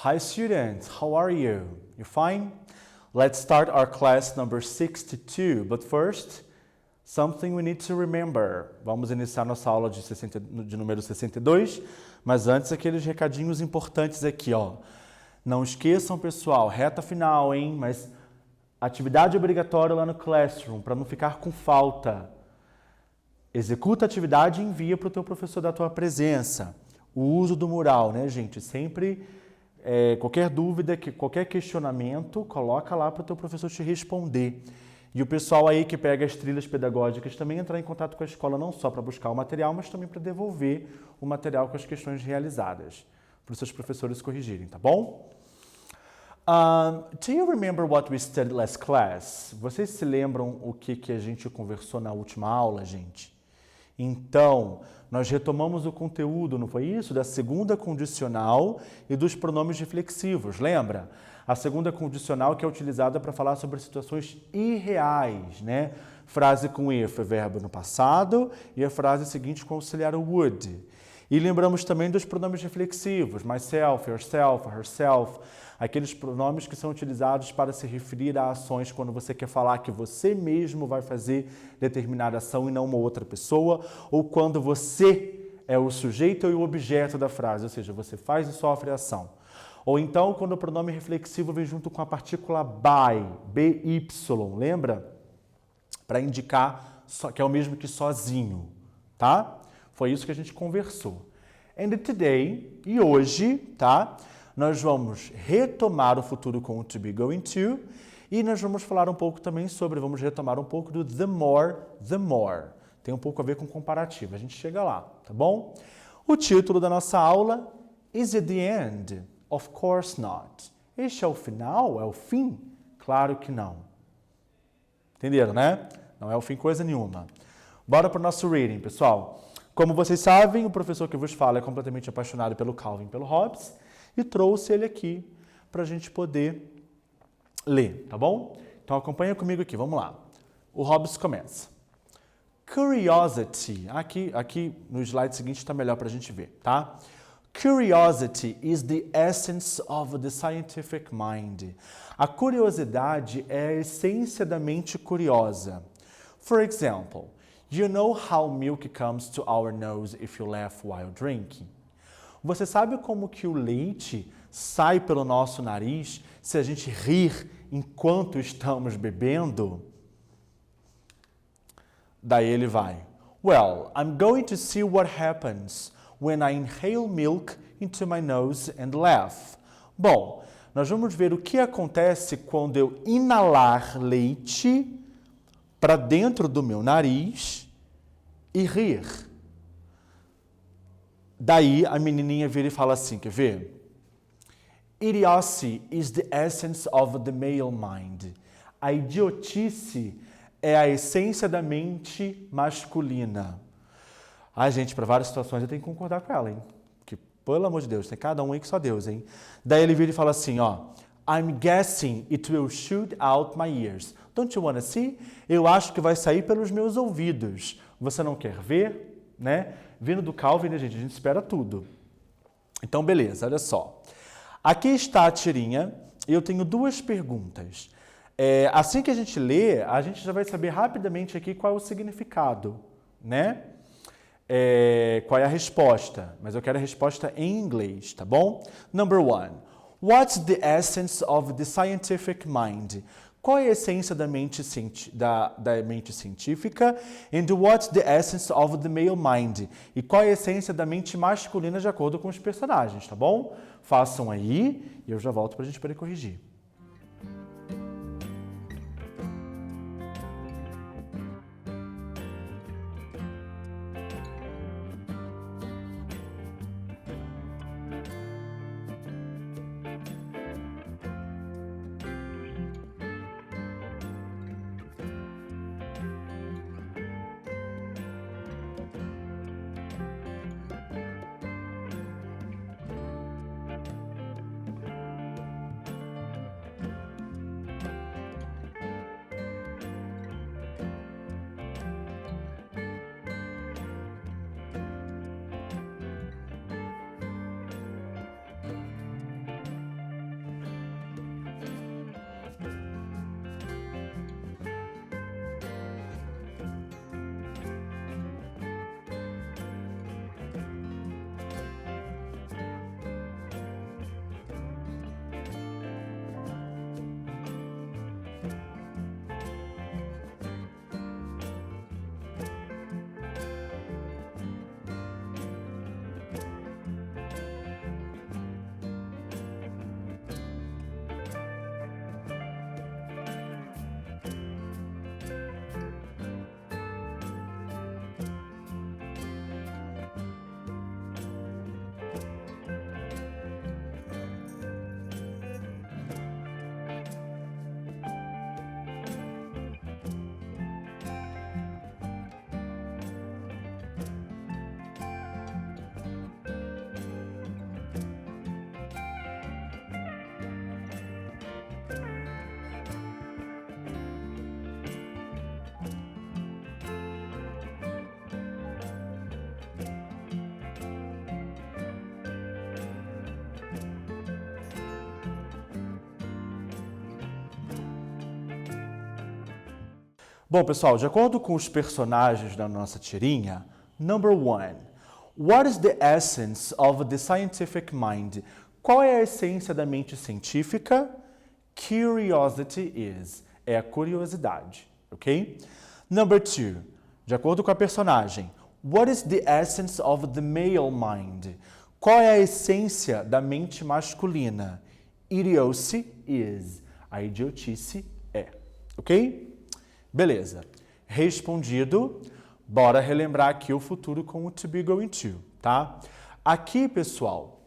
Hi students, how are you? You fine? Let's start our class number 62, but first, something we need to remember. Vamos iniciar nossa aula de número 62, mas antes aqueles recadinhos importantes aqui, ó. Não esqueçam, pessoal, reta final, hein? Mas atividade obrigatória lá no Classroom, para não ficar com falta. Executa a atividade e envia para o teu professor da tua presença. O uso do mural, né, gente? Sempre, qualquer dúvida, qualquer questionamento, coloca lá para o teu professor te responder. E o pessoal aí que pega as trilhas pedagógicas também entrar em contato com a escola, não só para buscar o material, mas também para devolver o material com as questões realizadas, para os seus professores corrigirem, tá bom? Do you remember what we studied last class? Vocês se lembram o que a gente conversou na última aula, gente? Então, nós retomamos o conteúdo, não foi isso? Da segunda condicional e dos pronomes reflexivos, lembra? A segunda condicional que é utilizada para falar sobre situações irreais, né? Frase com if é verbo no passado e a frase seguinte com auxiliar o would. E lembramos também dos pronomes reflexivos, myself, yourself, herself, aqueles pronomes que são utilizados para se referir a ações quando você quer falar que você mesmo vai fazer determinada ação e não uma outra pessoa, ou quando você é o sujeito e o objeto da frase, ou seja, você faz e sofre a ação. Ou então, quando o pronome reflexivo vem junto com a partícula by, by, lembra? Para indicar que é o mesmo que sozinho, tá? Foi isso que a gente conversou. And today, e hoje, tá? Nós vamos retomar o futuro com o to be, going to, e nós vamos falar um pouco também sobre, vamos retomar um pouco do the more, the more. Tem um pouco a ver com comparativo, a gente chega lá, tá bom? O título da nossa aula, Is it the end? Of course not. Este é o final? É o fim? Claro que não. Entenderam, né? Não é o fim coisa nenhuma. Bora para o nosso reading, pessoal. Como vocês sabem, o professor que vos fala é completamente apaixonado pelo Calvin, pelo Hobbes, e trouxe ele aqui para a gente poder ler, tá bom? Então acompanha comigo aqui, vamos lá. O Hobbes começa. Curiosity, aqui no slide seguinte está melhor para a gente ver, tá? Curiosity is the essence of the scientific mind. A curiosidade é a essência da mente curiosa. For example, you know how milk comes to our nose if you laugh while drinking? Você sabe como que o leite sai pelo nosso nariz se a gente rir enquanto estamos bebendo? Daí ele vai. Well, I'm going to see what happens when I inhale milk into my nose and laugh. Bom, nós vamos ver o que acontece quando eu inalar leite para dentro do meu nariz e rir. Daí a menininha vira e fala assim, quer ver? Idiocy is the essence of the male mind. A idiotice é a essência da mente masculina. Ai, gente, para várias situações eu tenho que concordar com ela, hein? Porque, pelo amor de Deus, tem cada um aí que só Deus, hein? Daí ele vira e fala assim, ó. I'm guessing it will shoot out my ears. Don't you wanna see? Eu acho que vai sair pelos meus ouvidos. Você não quer ver? Né? Vindo do Calvin, né, gente? A gente espera tudo. Então, beleza, olha só. Aqui está a tirinha e eu tenho duas perguntas. Assim que a gente lê, a gente já vai saber rapidamente aqui qual é o significado, né? Qual é a resposta, mas eu quero a resposta em inglês, tá bom? Number one, what's the essence of the scientific mind? Qual é a essência da mente científica? And what's the essence of the male mind? E qual é a essência da mente masculina de acordo com os personagens, tá bom? Façam aí e eu já volto para a gente poder corrigir. Bom, pessoal, de acordo com os personagens da nossa tirinha, number 1. What is the essence of the scientific mind? Qual é a essência da mente científica? Curiosity is. É a curiosidade, ok? Number 2. De acordo com a personagem, what is the essence of the male mind? Qual é a essência da mente masculina? Idiocy is. A idiotice é, ok? Beleza. Respondido, bora relembrar aqui o futuro com o to be going to, tá? Aqui, pessoal,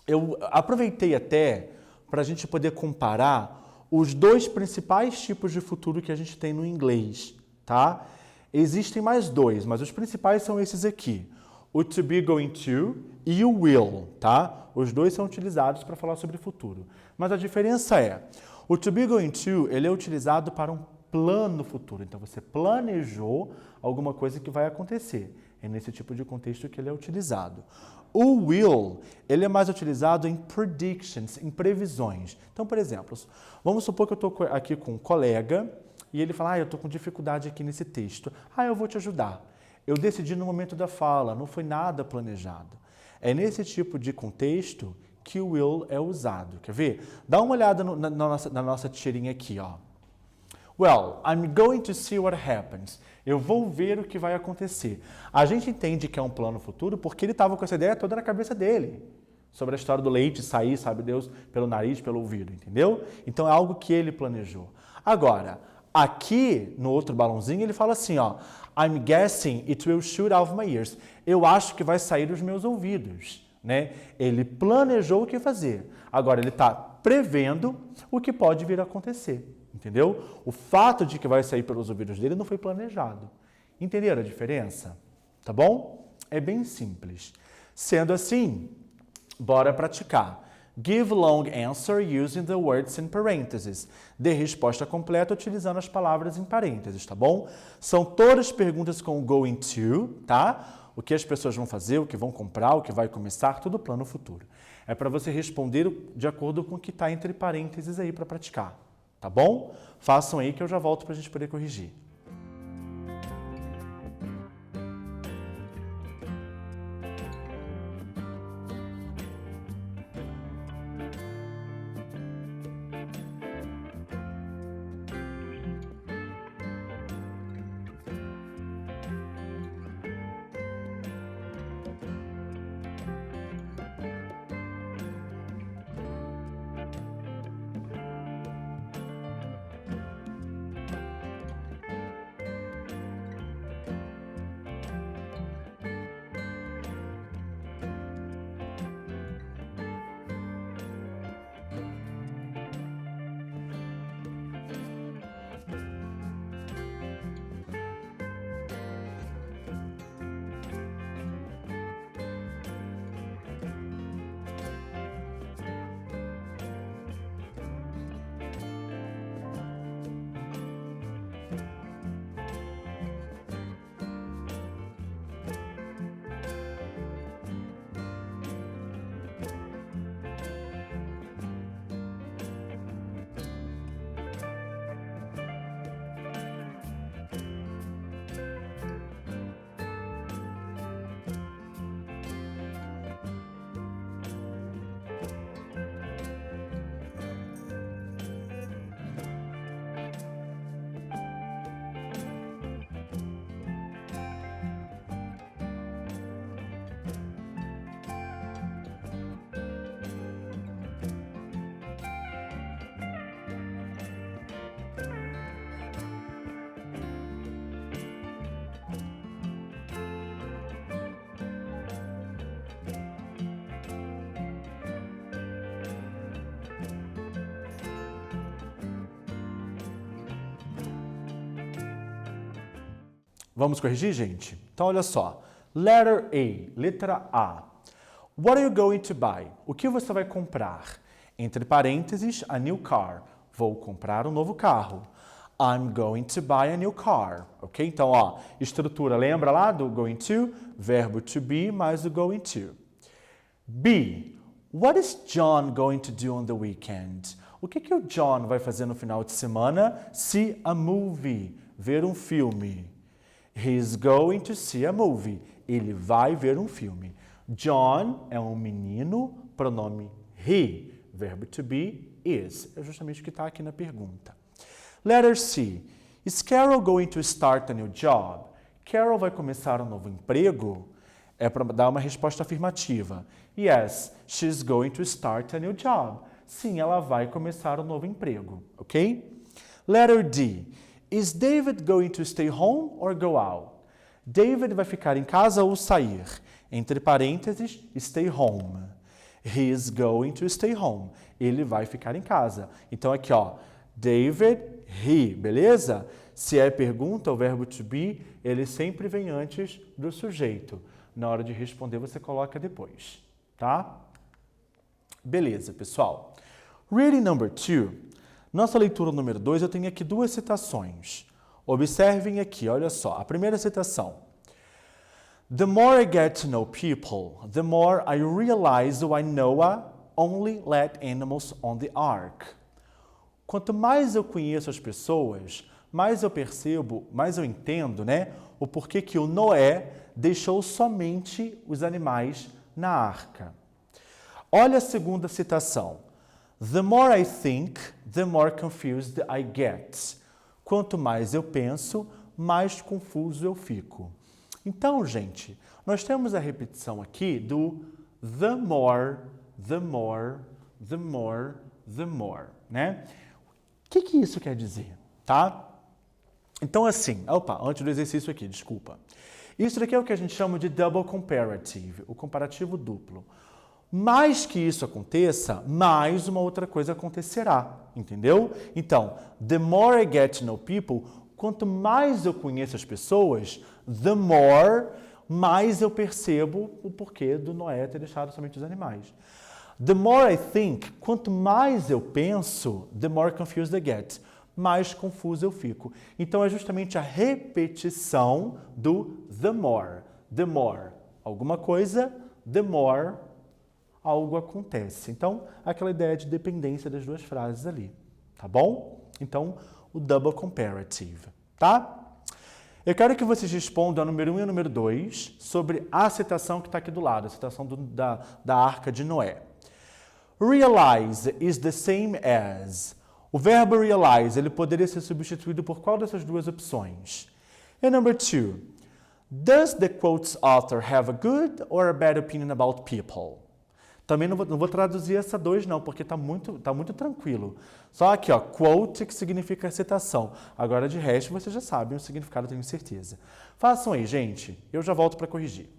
eu aproveitei até para a gente poder comparar os dois principais tipos de futuro que a gente tem no inglês, tá? Existem mais dois, mas os principais são esses aqui. O to be going to e o will, tá? Os dois são utilizados para falar sobre futuro. Mas a diferença é, o to be going to, ele é utilizado para um plano futuro. Então, você planejou alguma coisa que vai acontecer. É nesse tipo de contexto que ele é utilizado. O will, ele é mais utilizado em predictions, em previsões. Então, por exemplo, vamos supor que eu estou aqui com um colega e ele fala, eu estou com dificuldade aqui nesse texto. Eu vou te ajudar. Eu decidi no momento da fala, não foi nada planejado. É nesse tipo de contexto que o will é usado. Quer ver? Dá uma olhada na nossa tirinha aqui, ó. Well, I'm going to see what happens. Eu vou ver o que vai acontecer. A gente entende que é um plano futuro porque ele estava com essa ideia toda na cabeça dele. Sobre a história do leite sair, sabe Deus, pelo nariz, pelo ouvido, entendeu? Então é algo que ele planejou. Agora, aqui no outro balãozinho ele fala assim, ó. I'm guessing it will shoot out of my ears. Eu acho que vai sair dos meus ouvidos, né? Ele planejou o que fazer. Agora ele está prevendo o que pode vir a acontecer. Entendeu? O fato de que vai sair pelos ouvidos dele não foi planejado. Entenderam a diferença? Tá bom? É bem simples. Sendo assim, bora praticar. Give long answer using the words in parentheses. Dê resposta completa utilizando as palavras em parênteses, tá bom? São todas perguntas com going to, tá? O que as pessoas vão fazer, o que vão comprar, o que vai começar, tudo plano futuro. É para você responder de acordo com o que está entre parênteses aí para praticar. Tá bom? Façam aí que eu já volto para a gente poder corrigir. Vamos corrigir, gente? Então, olha só. Letter A, letra A. What are you going to buy? O que você vai comprar? Entre parênteses, a new car. Vou comprar um novo carro. I'm going to buy a new car. Ok? Então, ó, estrutura, lembra lá do going to? Verbo to be mais o going to. B. What is John going to do on the weekend? O que o John vai fazer no final de semana? See a movie. ver um filme. He's going to see a movie. Ele vai ver um filme. John é um menino, pronome he. Verbo to be is. É justamente o que está aqui na pergunta. Letter C. Is Carol going to start a new job? Carol vai começar um novo emprego? É para dar uma resposta afirmativa. Yes, she's going to start a new job. Sim, ela vai começar um novo emprego, ok? Letter D. Is David going to stay home or go out? David vai ficar em casa ou sair? Entre parênteses, stay home. He is going to stay home. Ele vai ficar em casa. Então aqui, ó, David, he, beleza? Se é pergunta, o verbo to be, ele sempre vem antes do sujeito. Na hora de responder, você coloca depois, tá? Beleza, pessoal. Reading number 2. Nossa leitura número 2, eu tenho aqui duas citações. Observem aqui, olha só. A primeira citação. The more I get to know people, the more I realize why Noah only let animals on the ark. Quanto mais eu conheço as pessoas, mais eu percebo, mais eu entendo, né, o porquê que o Noé deixou somente os animais na arca. Olha a segunda citação. The more I think, the more confused I get. Quanto mais eu penso, mais confuso eu fico. Então, gente, nós temos a repetição aqui do the more, the more, the more, the more, né? O que isso quer dizer, tá? Então, assim, antes do exercício aqui, desculpa. Isso daqui é o que a gente chama de double comparative, o comparativo duplo. Mais que isso aconteça, mais uma outra coisa acontecerá, entendeu? Então, the more I get to know people, quanto mais eu conheço as pessoas, the more, mais eu percebo o porquê do Noé ter deixado somente os animais. The more I think, quanto mais eu penso, the more confused I get, mais confuso eu fico. Então, é justamente a repetição do the more. The more, alguma coisa, the more, algo acontece. Então, aquela ideia de dependência das duas frases ali, tá bom? Então, o double comparative, tá? Eu quero que vocês respondam a número 1 e a número 2 sobre a citação que está aqui do lado, a citação da Arca de Noé. Realize is the same as. O verbo realize, ele poderia ser substituído por qual dessas duas opções? And number 2, does the quote's author have a good or a bad opinion about people? Também não vou traduzir essa 2 não, porque tá muito tranquilo. Só aqui, ó, quote, que significa citação. Agora, de resto, vocês já sabem o significado, tenho certeza. Façam aí, gente. Eu já volto para corrigir.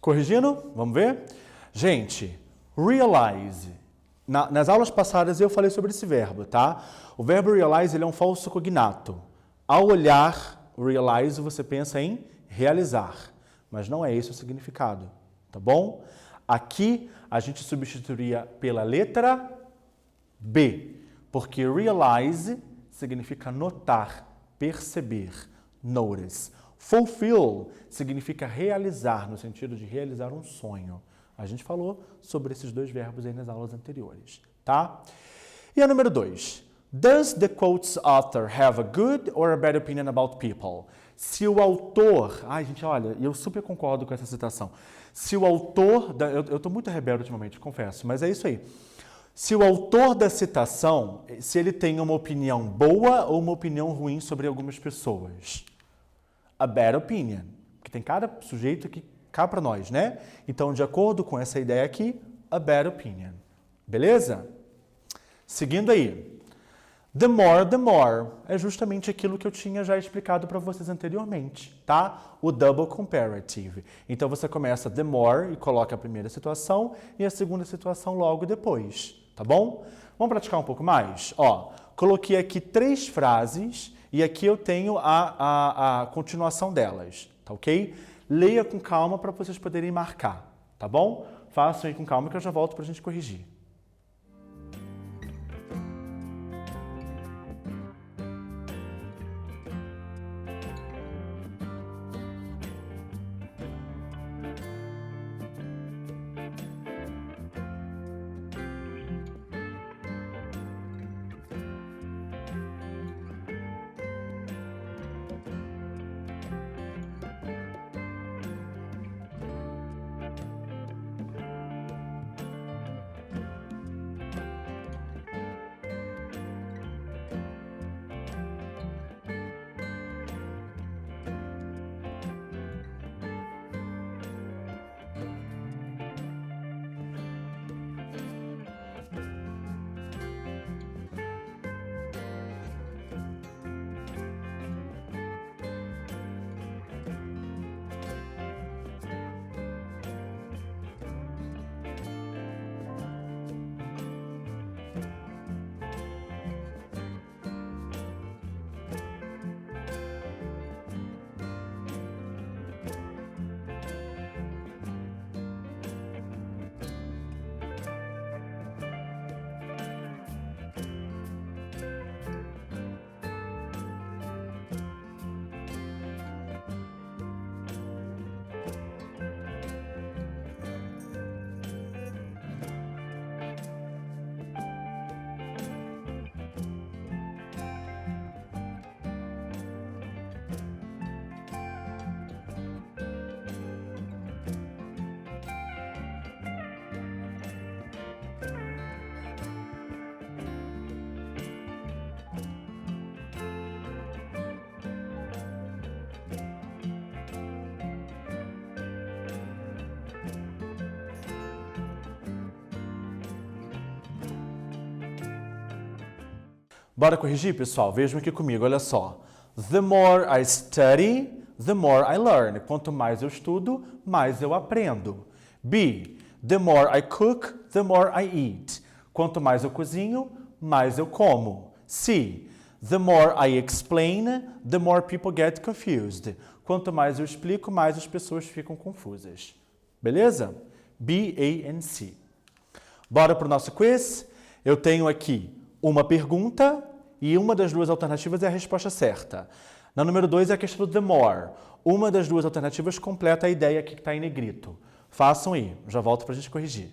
Corrigindo? Vamos ver? Gente, realize. Nas aulas passadas eu falei sobre esse verbo, tá? O verbo realize ele é um falso cognato. Ao olhar realize, você pensa em realizar, mas não é esse o significado, tá bom? Aqui a gente substituiria pela letra B, porque realize significa notar, perceber, notice. Fulfill significa realizar, no sentido de realizar um sonho. A gente falou sobre esses dois verbos aí nas aulas anteriores, tá? E a número 2. Does the quote's author have a good or a bad opinion about people? Se o autor... Ai, gente, olha, eu super concordo com essa citação. Se o autor... Eu estou muito rebelde ultimamente, confesso, mas é isso aí. Se o autor da citação, se ele tem uma opinião boa ou uma opinião ruim sobre algumas pessoas. A bad opinion. Porque tem cada sujeito que cá para nós, né? Então, de acordo com essa ideia aqui, a bad opinion. Beleza? Seguindo aí. The more é justamente aquilo que eu tinha já explicado para vocês anteriormente, tá? O double comparative. Então, você começa the more e coloca a primeira situação e a segunda situação logo depois, tá bom? Vamos praticar um pouco mais? Ó, coloquei aqui 3 frases e aqui eu tenho a continuação delas, tá ok? Leia com calma para vocês poderem marcar, tá bom? Façam aí com calma que eu já volto para a gente corrigir. Bora corrigir, pessoal? Vejam aqui comigo, olha só. The more I study, the more I learn. Quanto mais eu estudo, mais eu aprendo. B. The more I cook, the more I eat. Quanto mais eu cozinho, mais eu como. C. The more I explain, the more people get confused. Quanto mais eu explico, mais as pessoas ficam confusas. Beleza? B, A and C. Bora para o nosso quiz? Eu tenho aqui uma pergunta e uma das duas alternativas é a resposta certa. Na número 2 é a questão do the more. Uma das duas alternativas completa a ideia aqui que está em negrito. Façam aí, já volto para a gente corrigir.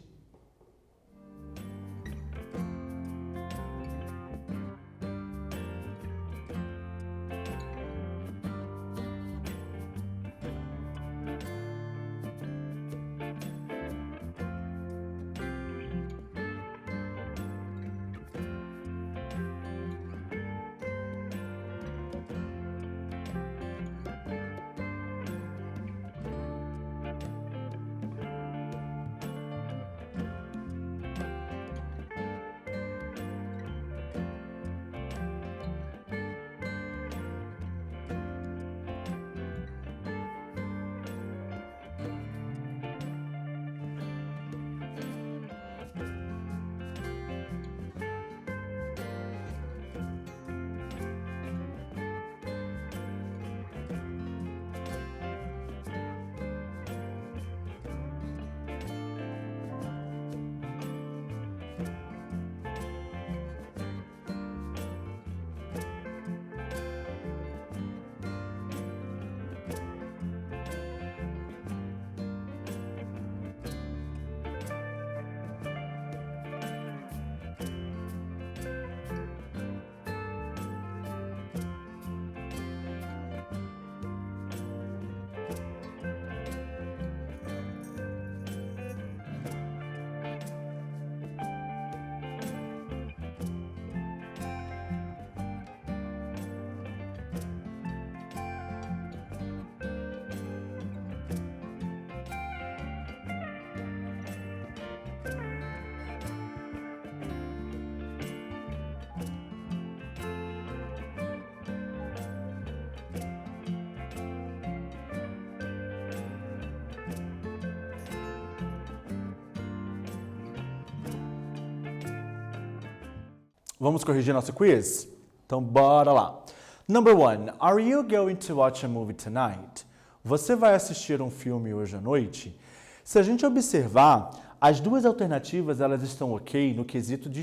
Vamos corrigir nosso quiz? Então, bora lá. Number 1. Are you going to watch a movie tonight? Você vai assistir um filme hoje à noite? Se a gente observar, as duas alternativas elas estão ok no quesito de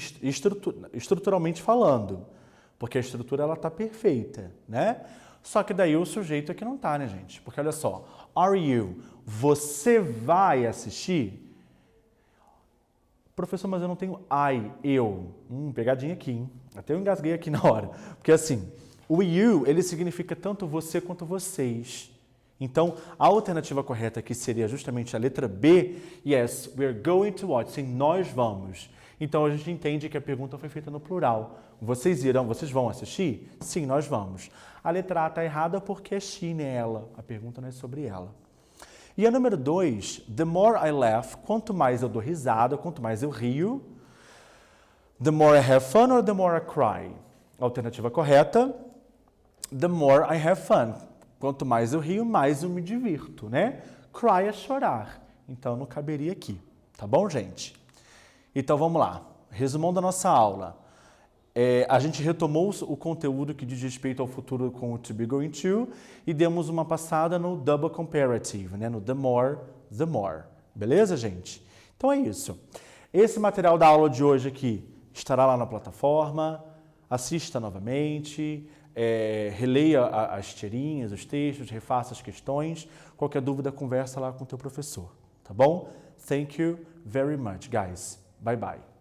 estruturalmente falando, porque a estrutura ela está perfeita, né? Só que daí o sujeito é que não tá, né, gente? Porque olha só, are you? Você vai assistir? Professor, mas eu não tenho eu. Pegadinha aqui, hein? Até eu engasguei aqui na hora. Porque assim, o you, ele significa tanto você quanto vocês. Então, a alternativa correta aqui seria justamente a letra B. Yes, we're going to watch. Sim, nós vamos. Então, a gente entende que a pergunta foi feita no plural. Vocês vão assistir? Sim, nós vamos. A letra A está errada porque é she, né, ela. A pergunta não é sobre ela. E a número 2, the more I laugh, quanto mais eu dou risada, quanto mais eu rio, the more I have fun or the more I cry? Alternativa correta, the more I have fun. Quanto mais eu rio, mais eu me divirto, né? Cry é chorar. Então, não caberia aqui. Tá bom, gente? Então, vamos lá. Resumão da nossa aula. A gente retomou o conteúdo que diz respeito ao futuro com o to be going to e demos uma passada no double comparative, né? No the more, the more. Beleza, gente? Então é isso. Esse material da aula de hoje aqui estará lá na plataforma. Assista novamente, releia as tirinhas, os textos, refaça as questões. Qualquer dúvida, conversa lá com o teu professor. Tá bom? Thank you very much, guys. Bye, bye.